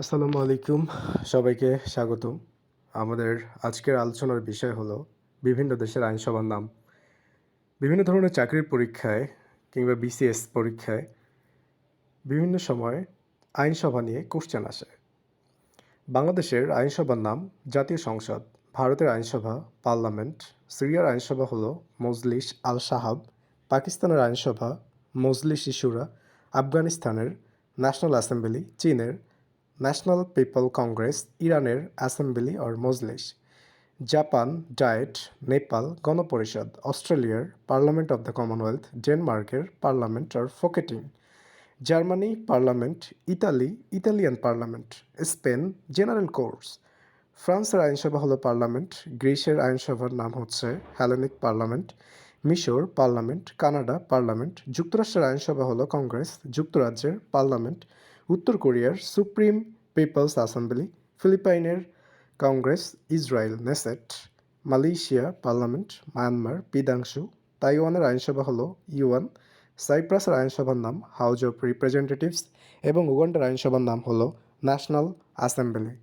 আসসালামু আলাইকুম। সবাইকে স্বাগতম। আমাদের আজকের আলোচনার বিষয় হলো বিভিন্ন দেশের আইনসভার নাম। বিভিন্ন ধরনের চাকরির পরীক্ষায় কিংবা বিসিএস পরীক্ষায় বিভিন্ন সময় আইনসভা নিয়ে কোশ্চেন আসে। বাংলাদেশের আইনসভার নাম জাতীয় সংসদ, ভারতের আইনসভা পার্লামেন্ট, সিরিয়ার আইনসভা হলো মজলিস আল শাহাব, পাকিস্তানের আইনসভা মজলিস ই শুরা, আফগানিস্তানের ন্যাশনাল অ্যাসেম্বলি, চীনের ন্যাশনাল পিপল কংগ্রেস, ইরানের assembly or Majlis, Japan diet, Nepal গণপরিষদ, অস্ট্রেলিয়ার পার্লামেন্ট অব দ্য কমনওয়েলথ, ডেনমার্কের parliament or Folketing, Germany parliament, Italy Italian parliament, Spain general courts, ফ্রান্সের আইনসভা হলো পার্লামেন্ট, গ্রিসের আইনসভার নাম হচ্ছে হেলেনিক পার্লামেন্ট, মিশর পার্লামেন্ট, কানাডা পার্লামেন্ট, যুক্তরাষ্ট্রের আইনসভা হলো কংগ্রেস, যুক্তরাজ্যের পার্লামেন্ট, উত্তর কোরিয়ার সুপ্রিম পিপলস অ্যাসেম্বলি, ফিলিপাইনের congress, Israel Knesset, Malaysia parliament, Myanmar বিধানসু, তাইওয়ানের আইনসভা হলো ইউয়ান, সাইপ্রাসের আইনসভার নাম হাউজ অব রিপ্রেজেন্টেটিভস এবং উগান্ডার আইনসভার নাম হলো ন্যাশনাল অ্যাসেম্বলি।